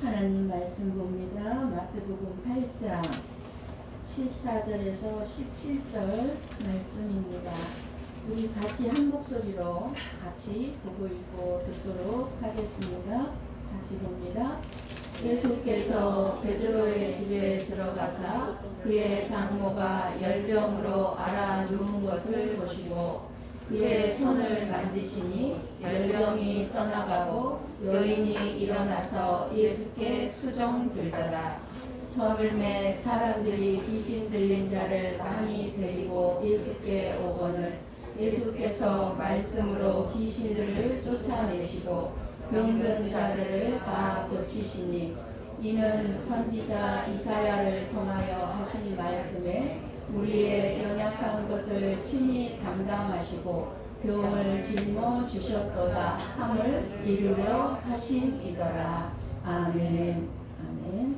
하나님 말씀 봅니다. 마태복음 8장 14절에서 17절 말씀입니다. 우리 같이 한 목소리로 같이 보고 읽고 듣도록 하겠습니다. 같이 봅니다. 예수께서 베드로의 집에 들어가사 그의 장모가 열병으로 앓아 누운 것을 보시고 그의 손을 만지시니 열병이 떠나가고 여인이 일어나서 예수께 수종 들더라. 저물매 사람들이 귀신 들린 자를 많이 데리고 예수께 오거늘 예수께서 말씀으로 귀신들을 쫓아내시고 병든 자들을 다 고치시니 이는 선지자 이사야를 통하여 하신 말씀에 우리의 연약한 것을 친히 담당하시고 병을 짊어 주셨도다 함을 이루려 하심이더라. 아멘. 아멘.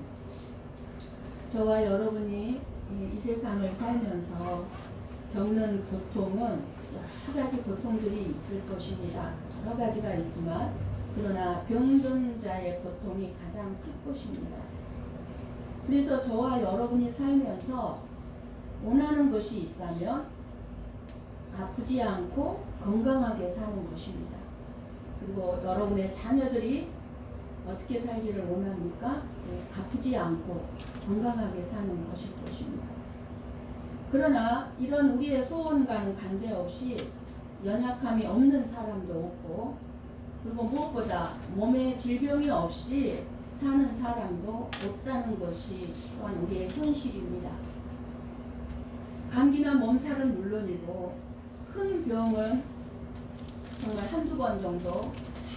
저와 여러분이 이 세상을 살면서 겪는 고통은 여러 가지 고통들이 있을 것입니다. 여러 가지가 있지만 그러나 병든 자의 고통이 가장 클 것입니다. 그래서 저와 여러분이 살면서 원하는 것이 있다면 아프지 않고 건강하게 사는 것입니다. 그리고 여러분의 자녀들이 어떻게 살기를 원합니까? 아프지 않고 건강하게 사는 것일 것입니다. 그러나 이런 우리의 소원과는 관계없이 연약함이 없는 사람도 없고 그리고 무엇보다 몸에 질병이 없이 사는 사람도 없다는 것이 또한 우리의 현실입니다. 감기나 몸살은 물론이고 큰 병은 정말 한두 번 정도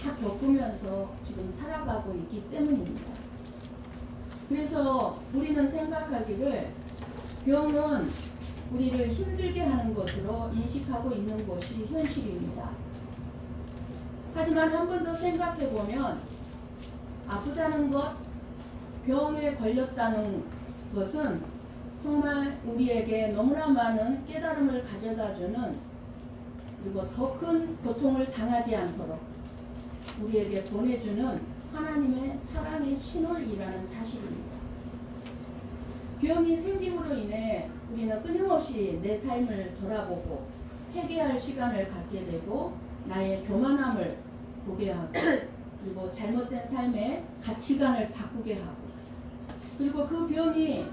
다 겪으면서 지금 살아가고 있기 때문입니다. 그래서 우리는 생각하기를 병은 우리를 힘들게 하는 것으로 인식하고 있는 것이 현실입니다. 하지만 한 번 더 생각해 보면 아프다는 것, 병에 걸렸다는 것은 정말 우리에게 너무나 많은 깨달음을 가져다주는 그리고 더 큰 고통을 당하지 않도록 우리에게 보내주는 하나님의 사랑의 신호이라는 사실입니다. 병이 생김으로 인해 우리는 끊임없이 내 삶을 돌아보고 회개할 시간을 갖게 되고 나의 교만함을 보게 하고 그리고 잘못된 삶의 가치관을 바꾸게 하고 그리고 그 병이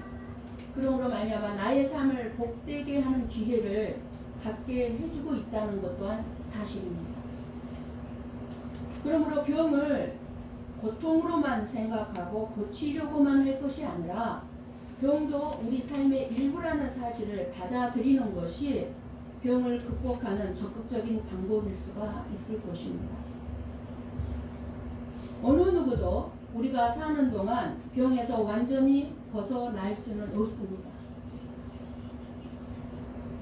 그러므로 말미암아 나의 삶을 복되게 하는 기회를 갖게 해주고 있다는 것 또한 사실입니다. 그러므로 병을 고통으로만 생각하고 고치려고만 할 것이 아니라 병도 우리 삶의 일부라는 사실을 받아들이는 것이 병을 극복하는 적극적인 방법일 수가 있을 것입니다. 어느 누구도 우리가 사는 동안 병에서 완전히 벗어날 수는 없습니다.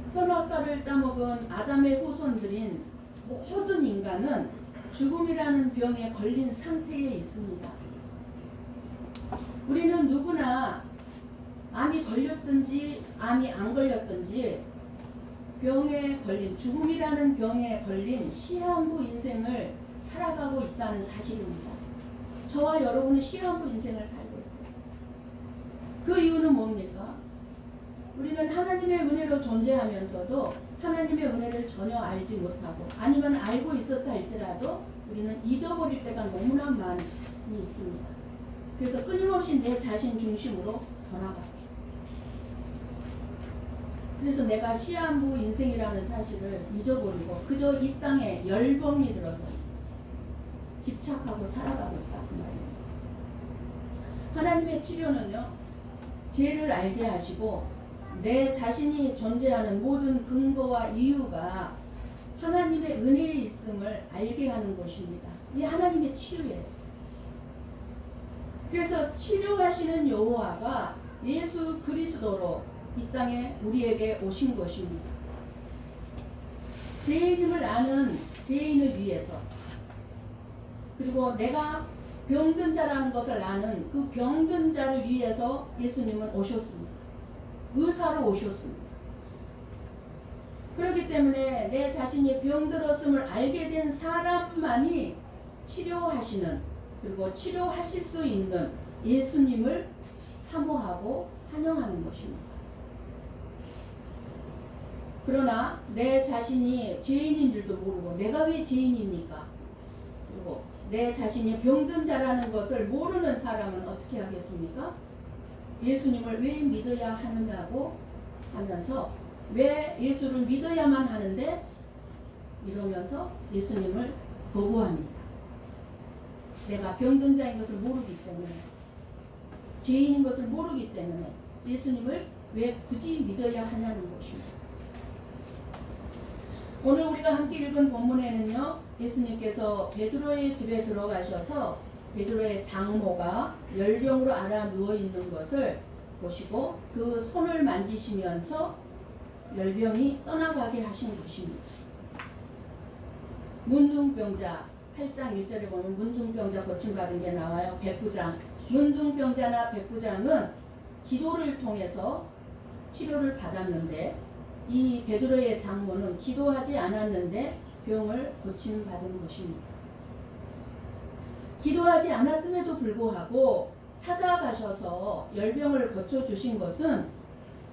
선악과를 따먹은 아담의 후손들인 모든 인간은 죽음이라는 병에 걸린 상태에 있습니다. 우리는 누구나 암이 걸렸든지 암이 안 걸렸든지 병에 걸린 죽음이라는 병에 걸린 시한부 인생을 살아가고 있다는 사실입니다. 저와 여러분은 시한부 인생을 살고 있어요. 그 이유는 뭡니까? 우리는 하나님의 은혜로 존재하면서도 하나님의 은혜를 전혀 알지 못하고 아니면 알고 있었다 할지라도 우리는 잊어버릴 때가 너무나 많이 있습니다. 그래서 끊임없이 내 자신 중심으로 돌아가요. 그래서 내가 시한부 인생이라는 사실을 잊어버리고 그저 이 땅에 열병이 들어서 집착하고 살아가고 있다 그 말입니다. 하나님의 치료는요 죄를 알게 하시고 내 자신이 존재하는 모든 근거와 이유가 하나님의 은혜에 있음을 알게 하는 것입니다. 이 하나님의 치료예요. 그래서 치료하시는 여호와가 예수 그리스도로 이 땅에 우리에게 오신 것입니다. 죄인임을 아는 죄인을 위해서 그리고 내가 병든 자라는 것을 아는 그 병든 자를 위해서 예수님은 오셨습니다. 의사로 오셨습니다. 그렇기 때문에 내 자신이 병들었음을 알게 된 사람만이 치료하시는 그리고 치료하실 수 있는 예수님을 사모하고 환영하는 것입니다. 그러나 내 자신이 죄인인 줄도 모르고 내가 왜 죄인입니까? 그리고 내 자신이 병든 자라는 것을 모르는 사람은 어떻게 하겠습니까? 예수님을 왜 믿어야 하느냐고 하면서 왜 예수를 믿어야만 하는데 이러면서 예수님을 거부합니다. 내가 병든 자인 것을 모르기 때문에, 죄인인 것을 모르기 때문에 예수님을 왜 굳이 믿어야 하냐는 것입니다. 오늘 우리가 함께 읽은 본문에는요, 예수님께서 베드로의 집에 들어가셔서 베드로의 장모가 열병으로 앓아 누워 있는 것을 보시고 그 손을 만지시면서 열병이 떠나가게 하신 것입니다. 문둥병자 8장 1절에 보면 문둥병자 고침받은 게 나와요. 백부장. 문둥병자나 백부장은 기도를 통해서 치료를 받았는데 이 베드로의 장모는 기도하지 않았는데 병을 고침받은 것입니다. 기도하지 않았음에도 불구하고 찾아가셔서 열병을 고쳐주신 것은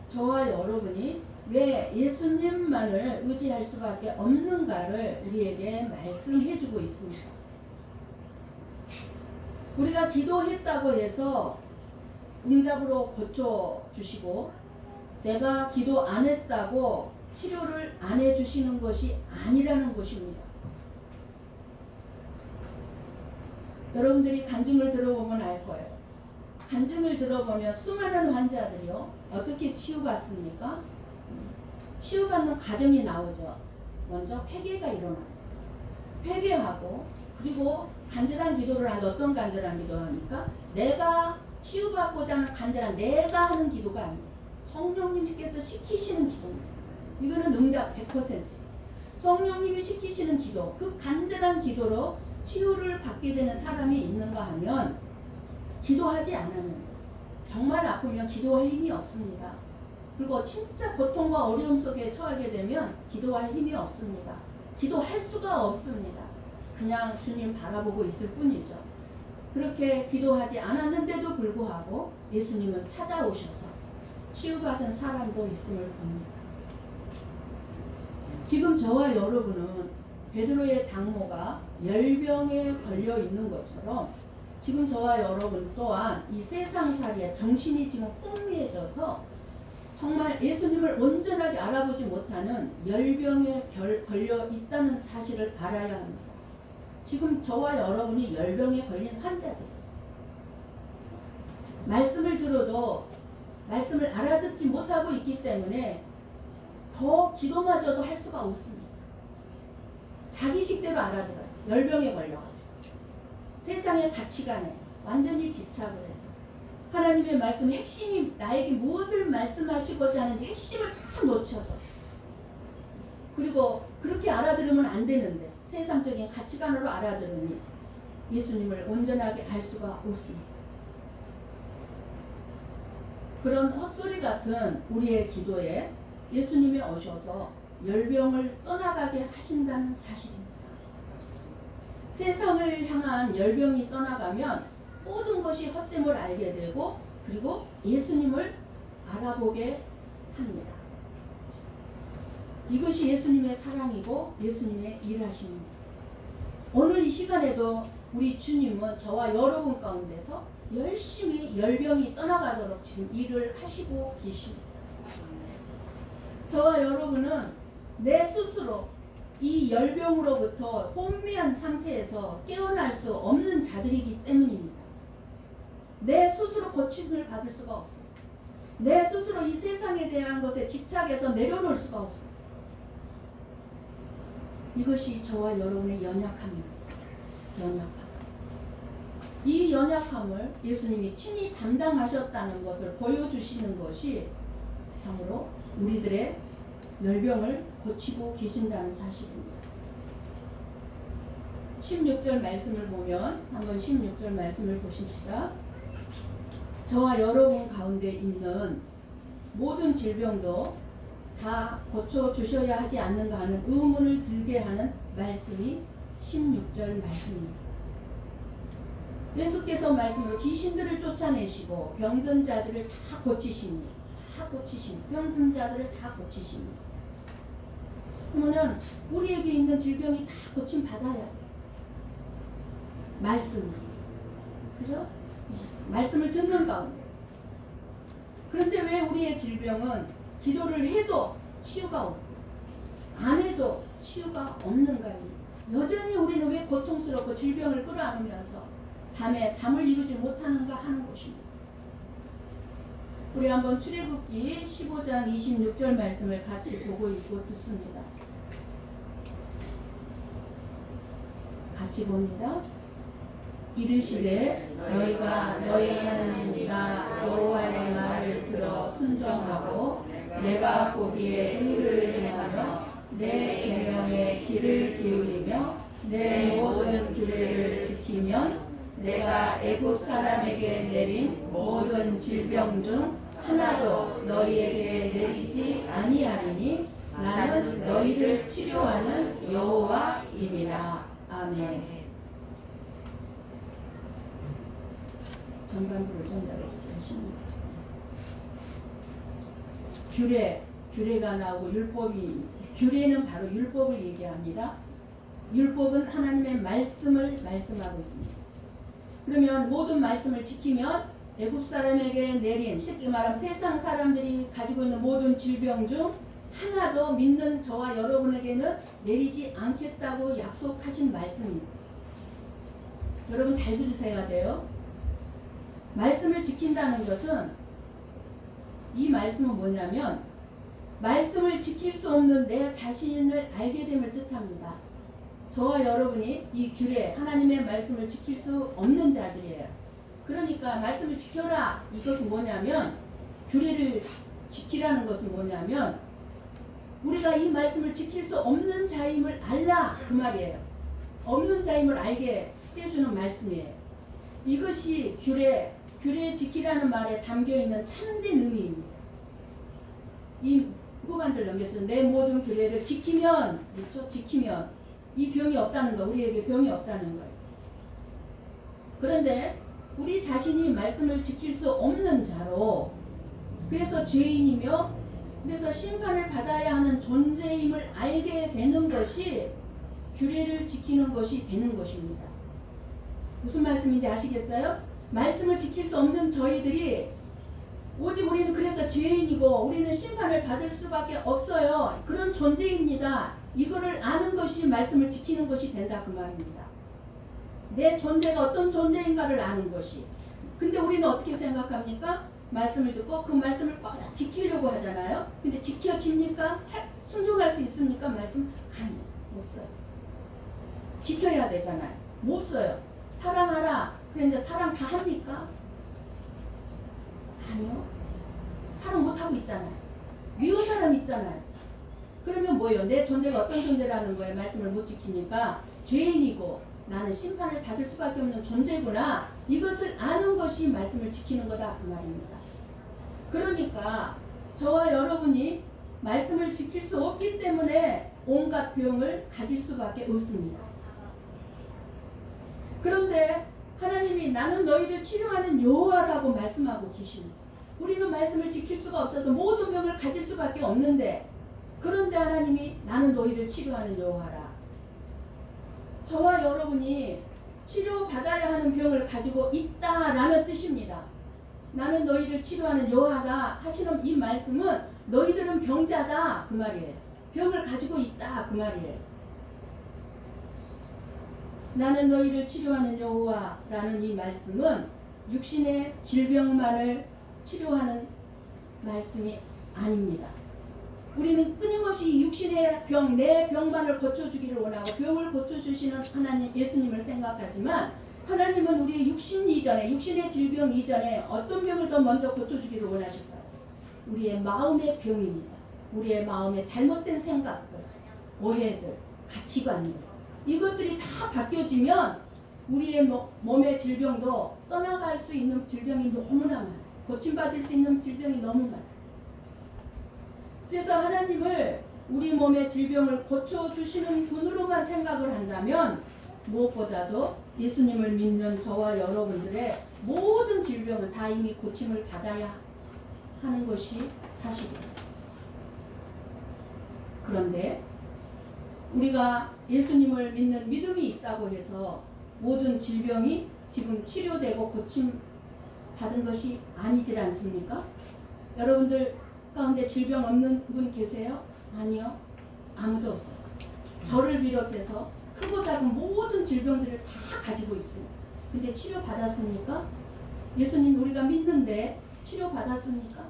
저와 여러분이 왜 예수님만을 의지할 수밖에 없는가를 우리에게 말씀해주고 있습니다. 우리가 기도했다고 해서 응답으로 고쳐주시고 내가 기도 안 했다고 치료를 안 해주시는 것이 아니라는 것입니다. 여러분들이 간증을 들어보면 알 거예요. 간증을 들어보면 수많은 환자들이요 어떻게 치유받습니까? 치유받는 과정이 나오죠. 먼저 회개가 일어나요. 회개하고 그리고 간절한 기도를 하는데 어떤 간절한 기도 합니까? 내가 치유받고자 하는 간절한 내가 하는 기도가 아니에요. 성령님께서 시키시는 기도입니다. 이거는 응답 100%. 성령님이 시키시는 기도, 그 간절한 기도로 치유를 받게 되는 사람이 있는가 하면 기도하지 않았는데 정말 아프면 기도할 힘이 없습니다. 그리고 진짜 고통과 어려움 속에 처하게 되면 기도할 힘이 없습니다. 기도할 수가 없습니다. 그냥 주님 바라보고 있을 뿐이죠. 그렇게 기도하지 않았는데도 불구하고 예수님은 찾아오셔서 치유받은 사람도 있음을 봅니다. 지금 저와 여러분은 베드로의 장모가 열병에 걸려 있는 것처럼 지금 저와 여러분 또한 이 세상살이에 정신이 지금 혼미해져서 정말 예수님을 온전하게 알아보지 못하는 열병에 걸려 있다는 사실을 알아야 합니다. 지금 저와 여러분이 열병에 걸린 환자들, 말씀을 들어도 말씀을 알아듣지 못하고 있기 때문에 더 기도마저도 할 수가 없습니다. 자기 식대로 알아들어요. 열병에 걸려가지고 세상의 가치관에 완전히 집착을 해서 하나님의 말씀 핵심이 나에게 무엇을 말씀하시고자 하는지 핵심을 다 놓쳐서 그리고 그렇게 알아들으면 안 되는데 세상적인 가치관으로 알아들으니 예수님을 온전하게 알 수가 없습니다. 그런 헛소리 같은 우리의 기도에 예수님이 오셔서 열병을 떠나가게 하신다는 사실입니다. 세상을 향한 열병이 떠나가면 모든 것이 헛됨을 알게 되고 그리고 예수님을 알아보게 합니다. 이것이 예수님의 사랑이고 예수님의 일하심입니다. 오늘 이 시간에도 우리 주님은 저와 여러분 가운데서 열심히 열병이 떠나가도록 지금 일을 하시고 계십니다. 저와 여러분은 내 스스로 이 열병으로부터 혼미한 상태에서 깨어날 수 없는 자들이기 때문입니다. 내 스스로 고침을 받을 수가 없어요. 내 스스로 이 세상에 대한 것에 집착해서 내려놓을 수가 없어요. 이것이 저와 여러분의 연약함입니다. 연약함. 이 연약함을 예수님이 친히 담당하셨다는 것을 보여주시는 것이 참으로 우리들의 열병을 고치고 계신다는 사실입니다. 16절 말씀을 보면 한번 16절 말씀을 보십시다. 저와 여러분 가운데 있는 모든 질병도 다 고쳐주셔야 하지 않는가 하는 의문을 들게 하는 말씀이 16절 말씀입니다. 예수께서 말씀으로 귀신들을 쫓아내시고 병든 자들을 다 고치시니, 병든 자들을 다 고치시니. 그러면 우리에게 있는 질병이 다 고침 받아야 돼. 말씀, 그죠? 말씀을 듣는 가운데. 그런데 왜 우리의 질병은 기도를 해도 치유가 없고 안 해도 치유가 없는가요? 여전히 우리는 왜 고통스럽고 질병을 끌어안으면서 밤에 잠을 이루지 못하는가 하는 것입니다. 우리 한번 출애굽기 15장 26절 말씀을 같이 보고 읽고 듣습니다. 같이 봅니다. 이르시되 너희가 너희 하나님 나 여호와의 말을 들어 순종하고 내가 보기에 의를 행하며 내 계명에 귀를 기울이며 내 모든 규례를 지키면 내가 애굽 사람에게 내린 모든 질병 중 하나도 너희에게 내리지 아니하리니 나는 너희를 치료하는 여호와임이라. 아멘. 전반부를 전달해 주세요. 규례가 나오고 규례는 바로 율법을 얘기합니다. 율법은 하나님의 말씀을 말씀하고 있습니다. 그러면 모든 말씀을 지키면 애굽 사람에게 내린, 쉽게 말하면 세상 사람들이 가지고 있는 모든 질병 중 하나도 믿는 저와 여러분에게는 내리지 않겠다고 약속하신 말씀입니다. 여러분 잘 들으셔야 돼요. 말씀을 지킨다는 것은, 이 말씀은 뭐냐면 말씀을 지킬 수 없는 내 자신을 알게 됨을 뜻합니다. 저와 여러분이 이 규례, 하나님의 말씀을 지킬 수 없는 자들이에요. 그러니까 말씀을 지켜라, 이것은 뭐냐면, 규례를 지키라는 것은 뭐냐면 우리가 이 말씀을 지킬 수 없는 자임을 알라, 그 말이에요. 없는 자임을 알게 해주는 말씀이에요. 이것이 규례 지키라는 말에 담겨있는 참된 의미입니다. 이 후반절 넘겨서 내 모든 규례를 지키면, 그렇죠? 지키면 이 병이 없다는 거, 우리에게 병이 없다는 거예요. 그런데 우리 자신이 말씀을 지킬 수 없는 자로, 그래서 죄인이며 그래서 심판을 받아야 하는 존재임을 알게 되는 것이 규례를 지키는 것이 되는 것입니다. 무슨 말씀인지 아시겠어요? 말씀을 지킬 수 없는 저희들이, 오직 우리는 그래서 죄인이고 우리는 심판을 받을 수밖에 없어요. 그런 존재입니다. 이거를 아는 것이 말씀을 지키는 것이 된다, 그 말입니다. 내 존재가 어떤 존재인가를 아는 것이. 근데 우리는 어떻게 생각합니까? 말씀을 듣고 그 말씀을 꼭 지키려고 하잖아요. 근데 지켜집니까? 순종할 수 있습니까? 말씀? 아니요, 못 써요. 지켜야 되잖아요. 못 써요. 사랑하라. 그런데 사랑 다 합니까? 아니요. 사랑 못하고 있잖아요. 미운 사람 있잖아요. 그러면 뭐예요? 내 존재가 어떤 존재라는 거예요? 말씀을 못 지키니까 죄인이고 나는 심판을 받을 수밖에 없는 존재구나. 이것을 아는 것이 말씀을 지키는 거다, 그 말입니다. 그러니까 저와 여러분이 말씀을 지킬 수 없기 때문에 온갖 병을 가질 수밖에 없습니다. 그런데 하나님이 나는 너희를 치료하는 여호와라고 말씀하고 계십니다. 우리는 말씀을 지킬 수가 없어서 모든 병을 가질 수밖에 없는데, 그런데 하나님이 나는 너희를 치료하는 여호와라. 저와 여러분이 치료받아야 하는 병을 가지고 있다라는 뜻입니다. 나는 너희를 치료하는 여호와다 하시는 이 말씀은 너희들은 병자다, 그 말이에요. 병을 가지고 있다, 그 말이에요. 나는 너희를 치료하는 여호와라는 이 말씀은 육신의 질병만을 치료하는 말씀이 아닙니다. 우리는 끊임없이 육신의 병, 내 병만을 고쳐주기를 원하고 병을 고쳐주시는 하나님, 예수님을 생각하지만, 하나님은 우리의 육신 이전에, 육신의 질병 이전에 어떤 병을 더 먼저 고쳐주기를 원하실까요? 우리의 마음의 병입니다. 우리의 마음의 잘못된 생각들, 오해들, 가치관들, 이것들이 다 바뀌어지면 우리의 몸의 질병도 떠나갈 수 있는 질병이 너무나 많아요. 고침받을 수 있는 질병이 너무 많아요. 그래서 하나님을 우리 몸의 질병을 고쳐주시는 분으로만 생각을 한다면 무엇보다도 예수님을 믿는 저와 여러분들의 모든 질병은 다 이미 고침을 받아야 하는 것이 사실입니다. 그런데 우리가 예수님을 믿는 믿음이 있다고 해서 모든 질병이 지금 치료되고 고침 받은 것이 아니질 않습니까? 여러분들 가운데 질병 없는 분 계세요? 아니요. 아무도 없어요. 저를 비롯해서 크고 작은 모든 질병들을 다 가지고 있습니다. 근데 치료 받았습니까? 예수님 우리가 믿는데 치료 받았습니까?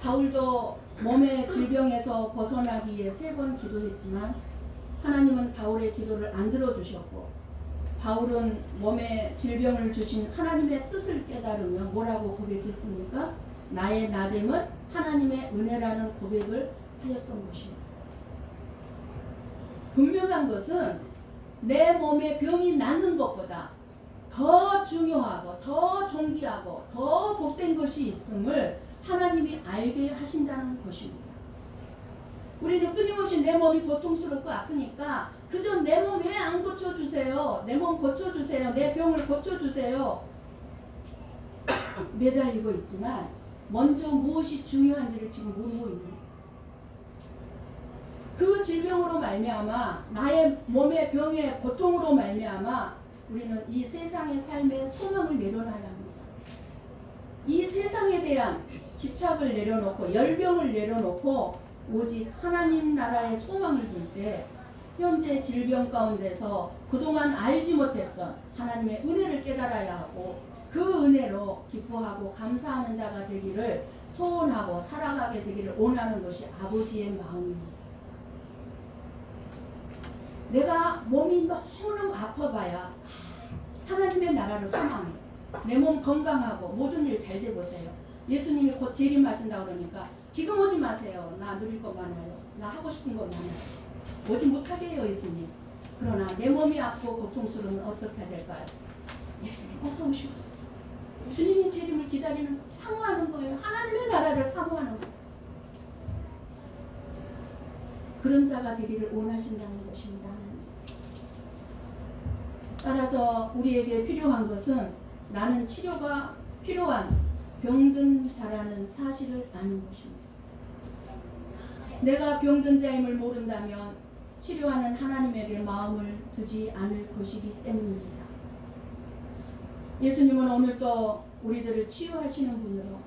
바울도 몸의 질병에서 벗어나기 위해 3번 기도했지만 하나님은 바울의 기도를 안 들어주셨고, 바울은 몸에 질병을 주신 하나님의 뜻을 깨달으며 뭐라고 고백했습니까? 나의 나됨은 하나님의 은혜라는 고백을 하였던 것입니다. 분명한 것은 내 몸에 병이 낫는 것보다 더 중요하고 더 존귀하고 더 복된 것이 있음을 하나님이 알게 하신다는 것입니다. 우리는 끊임없이 내 몸이 고통스럽고 아프니까 그저 내 몸 왜 안 고쳐주세요? 내 몸 고쳐주세요. 내 병을 고쳐주세요. 매달리고 있지만 먼저 무엇이 중요한지를 지금 모르고 있는 거예요. 그 질병으로 말미암아 나의 몸의 병의 고통으로 말미암아 우리는 이 세상의 삶의 소망을 내려놔야 합니다. 이 세상에 대한 집착을 내려놓고 열병을 내려놓고 오직 하나님 나라의 소망을 둘 때 현재 질병 가운데서 그동안 알지 못했던 하나님의 은혜를 깨달아야 하고 그 은혜로 기뻐하고 감사하는 자가 되기를 소원하고 살아가게 되기를 원하는 것이 아버지의 마음입니다. 내가 몸이 너무너무 아파봐야 하나님의 나라를 소망해. 내 몸 건강하고 모든 일 잘 되보세요. 예수님이 곧 재림하신다 그러니까 지금 오지 마세요. 나 누릴 거 많아요. 나 하고 싶은 거 많아요. 오지 못하게 해요 예수님. 그러나 내 몸이 아프고 고통스러우면 어떻게 해야 될까요? 예수님 어서 오시옵소서. 주님의 재림을 기다리는 사모하는 거예요. 하나님의 나라를 사모하는 거예요. 그런 자가 되기를 원하신다는 것입니다. 하나님. 따라서 우리에게 필요한 것은 나는 치료가 필요한 병든 자라는 사실을 아는 것입니다. 내가 병든 자임을 모른다면 치료하는 하나님에게 마음을 두지 않을 것이기 때문입니다. 예수님은 오늘도 우리들을 치유하시는 분으로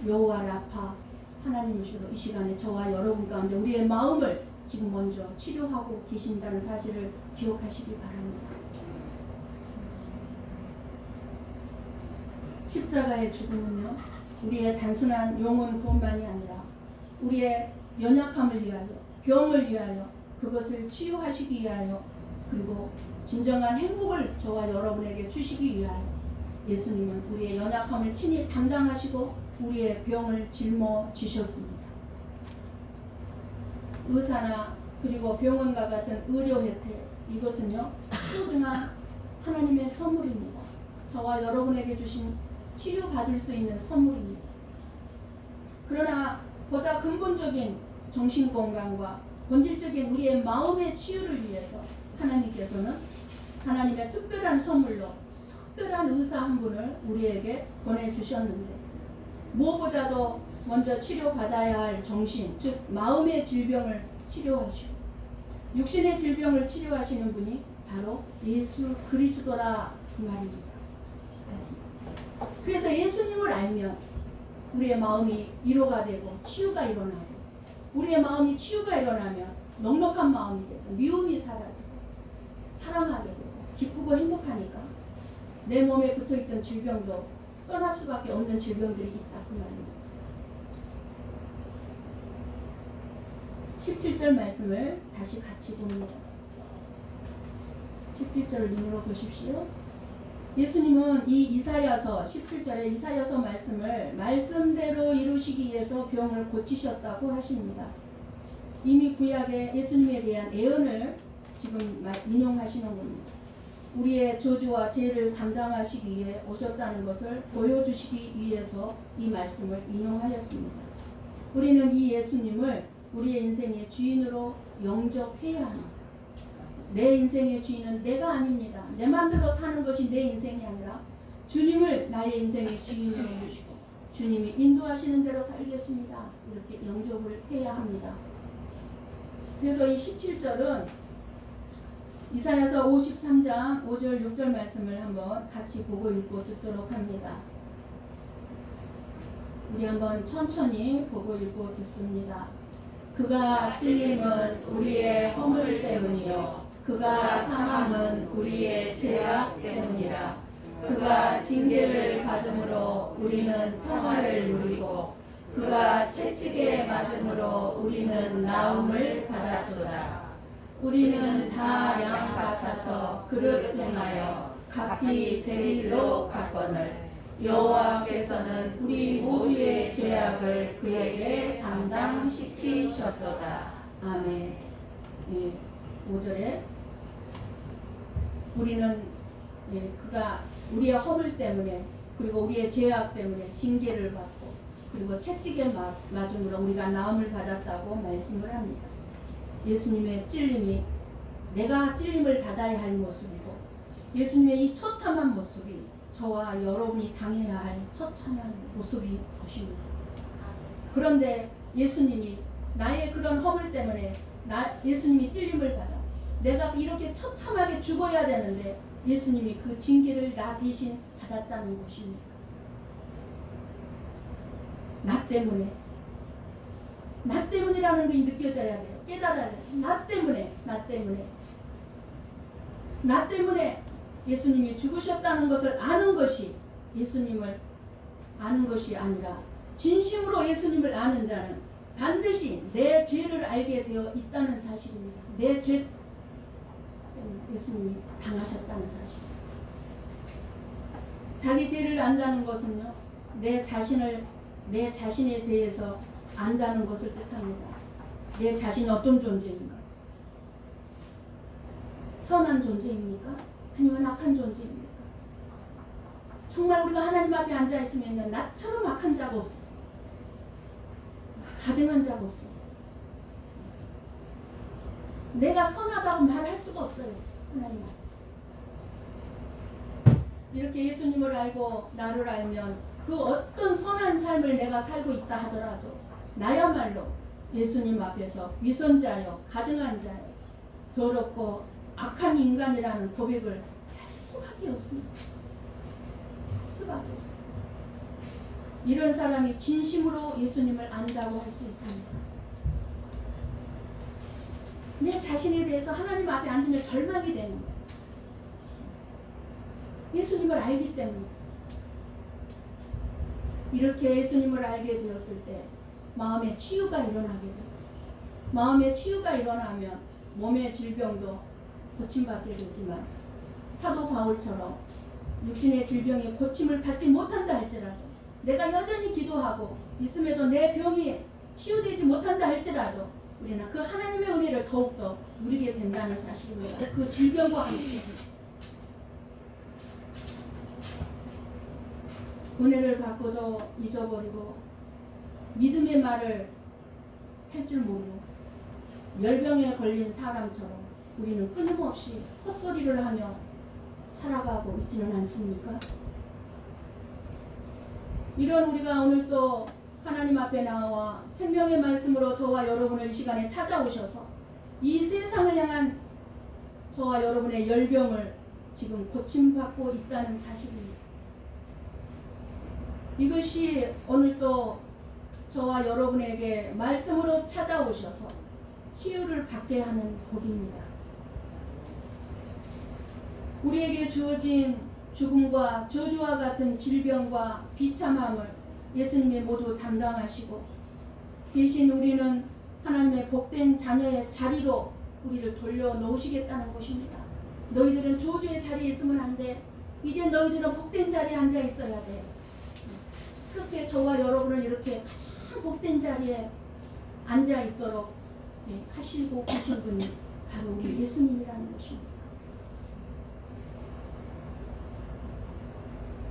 여호와 라파 하나님이시로 이 시간에 저와 여러분 가운데 우리의 마음을 지금 먼저 치료하고 계신다는 사실을 기억하시기 바랍니다. 십자가의 죽음은요, 우리의 단순한 영혼 구원만이 아니라 우리의 연약함을 위하여, 병을 위하여, 그것을 치유하시기 위하여, 그리고 진정한 행복을 저와 여러분에게 주시기 위하여 예수님은 우리의 연약함을 친히 담당하시고 우리의 병을 짊어지셨습니다. 의사나 그리고 병원과 같은 의료 혜택, 이것은요 소중한 하나님의 선물입니다. 저와 여러분에게 주신 치유받을 수 있는 선물입니다. 그러나 보다 근본적인 정신건강과 본질적인 우리의 마음의 치유를 위해서 하나님께서는 하나님의 특별한 선물로 특별한 의사 한 분을 우리에게 보내주셨는데, 무엇보다도 먼저 치료받아야 할 정신, 즉 마음의 질병을 치료하시고 육신의 질병을 치료하시는 분이 바로 예수 그리스도라 그 말입니다. 그래서 예수님을 알면 우리의 마음이 위로가 되고 치유가 일어나고, 우리의 마음이 치유가 일어나면 넉넉한 마음이 돼서 미움이 사라지고 사랑하게 되고 기쁘고 행복하니까 내 몸에 붙어있던 질병도 떠날 수밖에 없는 질병들이 있다 그 말입니다. 17절 말씀을 다시 같이 봅니다. 17절을 눈으로 보십시오. 예수님은 이 이사야서 17절의 이사야서 말씀을 말씀대로 이루시기 위해서 병을 고치셨다고 하십니다. 이미 구약의 예수님에 대한 예언을 지금 인용하시는 겁니다. 우리의 저주와 죄를 담당하시기 위해 오셨다는 것을 보여주시기 위해서 이 말씀을 인용하였습니다. 우리는 이 예수님을 우리의 인생의 주인으로 영접해야 합니다. 내 인생의 주인은 내가 아닙니다. 내 마음대로 사는 것이 내 인생이 아니라 주님을 나의 인생의 주인으로 모시고 주님이 인도하시는 대로 살겠습니다. 이렇게 영접을 해야 합니다. 그래서 이 17절은 이사야서 53장 5절 6절 말씀을 한번 같이 보고 읽고 듣도록 합니다. 우리 한번 천천히 보고 읽고 듣습니다. 그가 찔림은 우리의 허물 때문이요 그가 상함은 우리의 죄악 때문이라. 그가 징계를 받음으로 우리는 평화를 누리고 그가 채찍에 맞음으로 우리는 나음을 받았도다. 우리는 다 양 같아서 그릇 행하여 각기 제 일로 갔거늘 여호와께서는 우리 모두의 죄악을 그에게 담당시키셨도다. 아멘. 5절에 우리는 그가 우리의 허물 때문에 그리고 우리의 죄악 때문에 징계를 받고 그리고 채찍에 맞음으로 우리가 나음을 받았다고 말씀을 합니다. 예수님의 찔림이 내가 찔림을 받아야 할 모습이고 예수님의 이 처참한 모습이 저와 여러분이 당해야 할 처참한 모습이 것입니다. 그런데 예수님이 나의 그런 허물 때문에 예수님이 찔림을 받아 내가 이렇게 처참하게 죽어야 되는데 예수님이 그 징계를 나 대신 받았다는 것입니다. 나 때문이라는 게 느껴져야 돼요. 깨달아야 돼요. 나 때문에 예수님이 죽으셨다는 것을 아는 것이 예수님을 아는 것이 아니라 진심으로 예수님을 아는 자는 반드시 내 죄를 알게 되어 있다는 사실입니다. 내 죄 때문에 예수님이 당하셨다는 사실. 자기 죄를 안다는 것은요, 내 자신에 대해서 안다는 것을 뜻합니다. 내 자신이 어떤 존재인가? 선한 존재입니까? 아니면 악한 존재입니까? 정말 우리가 하나님 앞에 앉아있으면 나처럼 악한 자가 없어요. 가증한 자가 없어요. 내가 선하다고 말할 수가 없어요. 하나님 앞에서. 이렇게 예수님을 알고 나를 알면 그 어떤 선한 삶을 내가 살고 있다 하더라도 나야말로 예수님 앞에서 위선자요, 가증한 자요, 더럽고 악한 인간이라는 고백을 할 수밖에 없습니다. 이런 사람이 진심으로 예수님을 안다고 할 수 있습니다. 내 자신에 대해서 하나님 앞에 앉으면 절망이 되는 거예요. 예수님을 알기 때문에. 이렇게 예수님을 알게 되었을 때 마음의 치유가 일어나게 돼요. 마음의 치유가 일어나면 몸의 질병도 고침받게 되지만 사도 바울처럼 육신의 질병이 고침을 받지 못한다 할지라도 내가 여전히 기도하고 있음에도 내 병이 치유되지 못한다 할지라도 우리는 그 하나님의 은혜를 더욱더 누리게 된다는 사실입니다. 그 질병과 함께 은혜를 받고도 잊어버리고 믿음의 말을 할 줄 모르고 열병에 걸린 사람처럼 우리는 끊임없이 헛소리를 하며 살아가고 있지는 않습니까? 이런 우리가 오늘 또 하나님 앞에 나와 생명의 말씀으로 저와 여러분을 이 시간에 찾아오셔서 이 세상을 향한 저와 여러분의 열병을 지금 고침받고 있다는 사실입니다. 이것이 오늘 또 저와 여러분에게 말씀으로 찾아오셔서 치유를 받게 하는 복입니다. 우리에게 주어진 죽음과 저주와 같은 질병과 비참함을 예수님이 모두 담당하시고 대신 우리는 하나님의 복된 자녀의 자리로 우리를 돌려놓으시겠다는 것입니다. 너희들은 저주의 자리에 있으면 안 돼. 이제 너희들은 복된 자리에 앉아 있어야 돼. 그렇게 저와 여러분을 이렇게 가장 복된 자리에 앉아 있도록 하시고 계신 분이 바로 우리 예수님이라는 것입니다.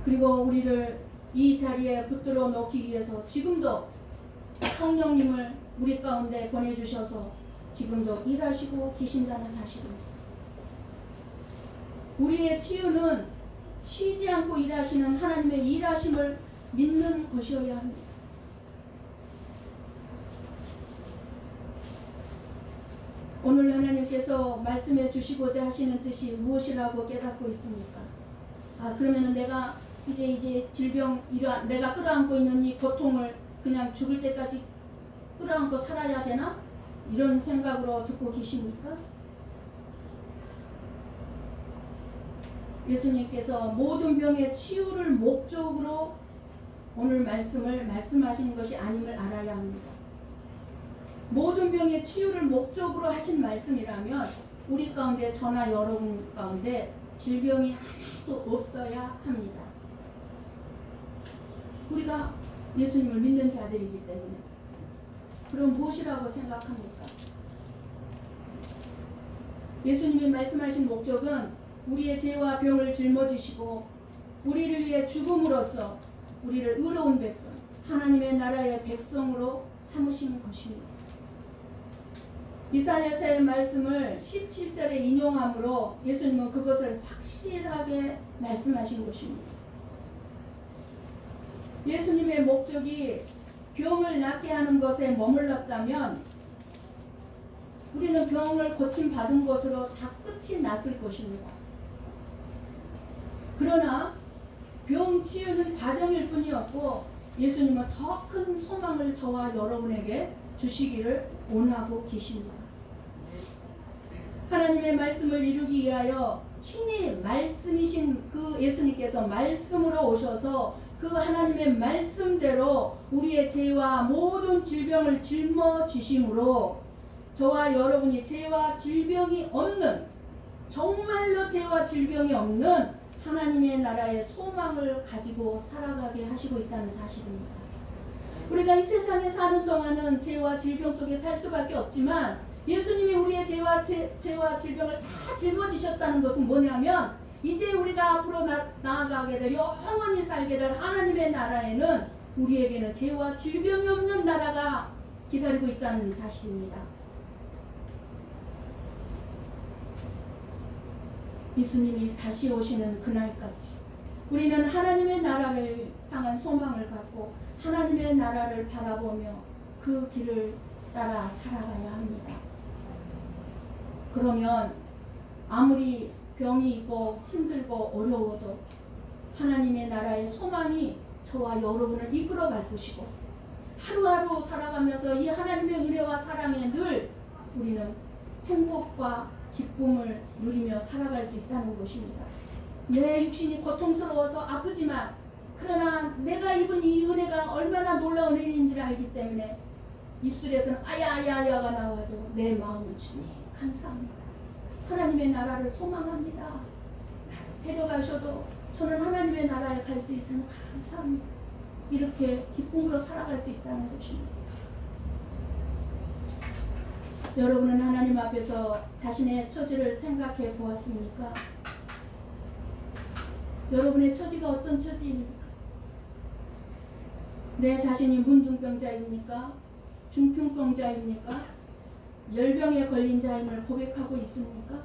그리고 우리를 이 자리에 붙들어 놓기 위해서 지금도 성령님을 우리 가운데 보내주셔서 지금도 일하시고 계신다는 사실입니다. 우리의 치유는 쉬지 않고 일하시는 하나님의 일하심을 믿는 것이어야 합니다. 오늘 하나님께서 말씀해 주시고자 하시는 뜻이 무엇이라고 깨닫고 있습니까? 그러면은 내가 이제 질병, 내가 끌어안고 있는 이 고통을 그냥 죽을 때까지 끌어안고 살아야 되나? 이런 생각으로 듣고 계십니까? 예수님께서 모든 병의 치유를 목적으로 오늘 말씀을 말씀하신 것이 아님을 알아야 합니다. 모든 병의 치유를 목적으로 하신 말씀이라면 우리 가운데, 저나 여러분 가운데 질병이 하나도 없어야 합니다. 우리가 예수님을 믿는 자들이기 때문에. 그럼 무엇이라고 생각합니까? 예수님이 말씀하신 목적은 우리의 죄와 병을 짊어지시고 우리를 위해 죽음으로써 우리를 의로운 백성, 하나님의 나라의 백성으로 삼으시는 것입니다. 이사야서의 말씀을 17절에 인용함으로 예수님은 그것을 확실하게 말씀하신 것입니다. 예수님의 목적이 병을 낫게 하는 것에 머물렀다면 우리는 병을 고침받은 것으로 다 끝이 났을 것입니다. 그러나 병 치유는 과정일 뿐이었고 예수님은 더 큰 소망을 저와 여러분에게 주시기를 원하고 계십니다. 하나님의 말씀을 이루기 위하여 친히 말씀이신 그 예수님께서 말씀으로 오셔서 그 하나님의 말씀대로 우리의 죄와 모든 질병을 짊어지심으로 저와 여러분이 죄와 질병이 없는, 정말로 죄와 질병이 없는 하나님의 나라의 소망을 가지고 살아가게 하시고 있다는 사실입니다. 우리가 이 세상에 사는 동안은 죄와 질병 속에 살 수밖에 없지만 예수님이 우리의 죄와 질병을 다 짊어지셨다는 것은 뭐냐면 이제 우리가 앞으로 나아가게 될, 영원히 살게 될 하나님의 나라에는 우리에게는 죄와 질병이 없는 나라가 기다리고 있다는 사실입니다. 예수님이 다시 오시는 그날까지 우리는 하나님의 나라를 향한 소망을 갖고 하나님의 나라를 바라보며 그 길을 따라 살아가야 합니다. 그러면 아무리 병이 있고 힘들고 어려워도 하나님의 나라의 소망이 저와 여러분을 이끌어갈 것이고 하루하루 살아가면서 이 하나님의 은혜와 사랑에 늘 우리는 행복과 기쁨을 누리며 살아갈 수 있다는 것입니다. 내 육신이 고통스러워서 아프지만 그러나 내가 입은 이 은혜가 얼마나 놀라운 은혜인지를 알기 때문에 입술에서는 아야아야아야가 나와도 내 마음은 주님 감사합니다. 하나님의 나라를 소망합니다. 데려가셔도 저는 하나님의 나라에 갈 수 있으면 감사합니다. 이렇게 기쁨으로 살아갈 수 있다는 것입니다. 여러분은 하나님 앞에서 자신의 처지를 생각해 보았습니까? 여러분의 처지가 어떤 처지입니까? 내 자신이 문둥병자입니까? 중풍병자입니까? 열병에 걸린 자임을 고백하고 있습니까?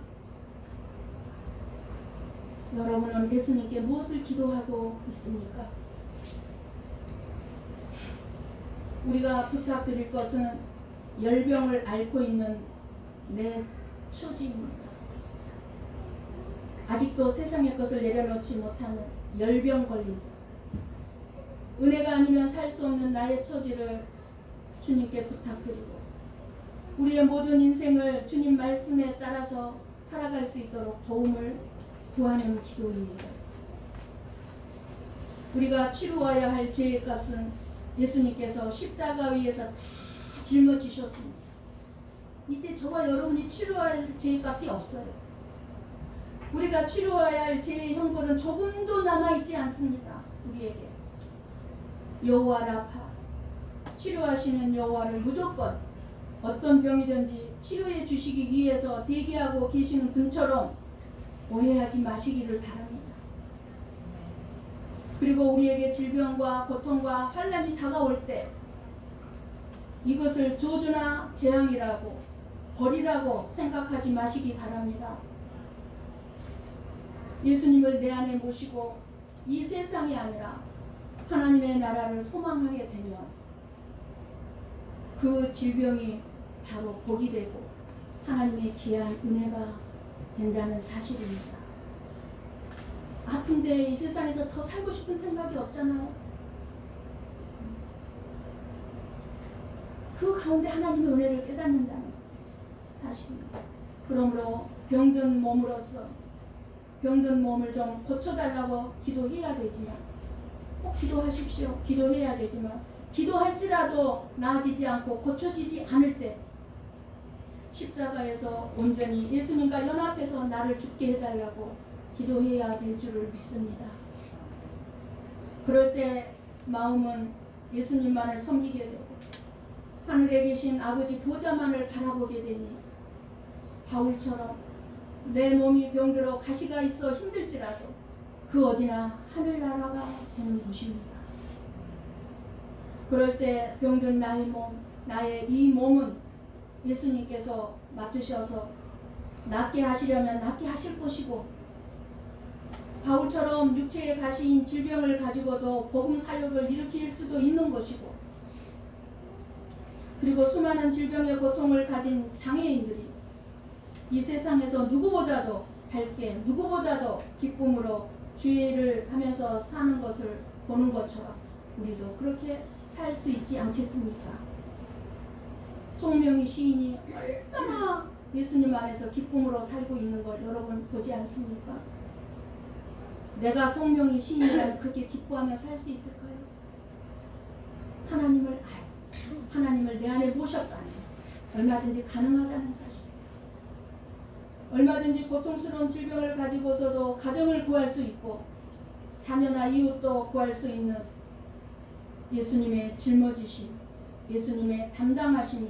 여러분은 예수님께 무엇을 기도하고 있습니까? 우리가 부탁드릴 것은 열병을 앓고 있는 내 처지입니다. 아직도 세상의 것을 내려놓지 못하는 열병 걸린 자, 은혜가 아니면 살 수 없는 나의 처지를 주님께 부탁드리고 우리의 모든 인생을 주님 말씀에 따라서 살아갈 수 있도록 도움을 구하는 기도입니다. 우리가 치루어야 할 죄의 값은 예수님께서 십자가 위에서 다 짊어지셨습니다. 이제 저와 여러분이 치루어야 할 죄의 값이 없어요. 우리가 치루어야 할 죄의 형벌은 조금도 남아있지 않습니다. 우리에게 여호와 라파, 치료하시는 여호와를 무조건 어떤 병이든지 치료해 주시기 위해서 대기하고 계시는 분처럼 오해하지 마시기를 바랍니다. 그리고 우리에게 질병과 고통과 환난이 다가올 때 이것을 저주나 재앙이라고 벌이라고 생각하지 마시기 바랍니다. 예수님을 내 안에 모시고 이 세상이 아니라 하나님의 나라를 소망하게 되면 그 질병이 바로 복이 되고 하나님의 귀한 은혜가 된다는 사실입니다. 아픈데 이 세상에서 더 살고 싶은 생각이 없잖아요. 그 가운데 하나님의 은혜를 깨닫는다는 사실입니다. 그러므로 병든 몸으로서 병든 몸을 좀 고쳐달라고 기도해야 되지만 꼭 기도하십시오. 기도해야 되지만 기도할지라도 나아지지 않고 고쳐지지 않을 때 십자가에서 온전히 예수님과 연합해서 나를 죽게 해달라고 기도해야 될 줄을 믿습니다. 그럴 때 마음은 예수님만을 섬기게 되고 하늘에 계신 아버지 보좌만을 바라보게 되니 바울처럼 내 몸이 병들어 가시가 있어 힘들지라도 그 어디나 하늘나라가 되는 곳입니다. 그럴 때 병든 나의 몸, 나의 이 몸은 예수님께서 맡으셔서 낫게 하시려면 낫게 하실 것이고 바울처럼 육체에 가신 질병을 가지고도 복음 사역을 일으킬 수도 있는 것이고 그리고 수많은 질병의 고통을 가진 장애인들이 이 세상에서 누구보다도 밝게 누구보다도 기쁨으로 주의를 하면서 사는 것을 보는 것처럼 우리도 그렇게 살 수 있지 않겠습니까? 송명희 시인이 얼마나 예수님 안에서 기쁨으로 살고 있는 걸 여러분 보지 않습니까? 내가 송명희 시인이라면 그렇게 기뻐하며 살 수 있을까요? 하나님을 내 안에 모셨다니 얼마든지 가능하다는 사실. 얼마든지 고통스러운 질병을 가지고서도 가정을 구할 수 있고 자녀나 이웃도 구할 수 있는 예수님의 짊어지심, 예수님의 담당하심이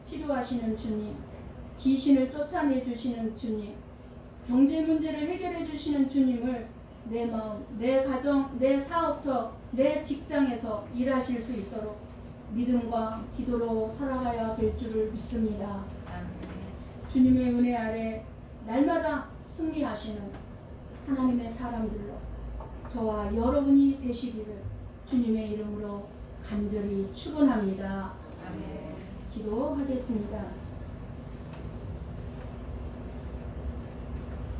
치료하시는 주님, 귀신을 쫓아내 주시는 주님, 경제 문제를 해결해 주시는 주님을 내 마음, 내 가정, 내 사업터, 내 직장에서 일하실 수 있도록 믿음과 기도로 살아가야 될 줄을 믿습니다. 주님의 은혜 아래 날마다 승리하시는 하나님의 사람들로 저와 여러분이 되시기를 주님의 이름으로 간절히 축원합니다. 기도하겠습니다.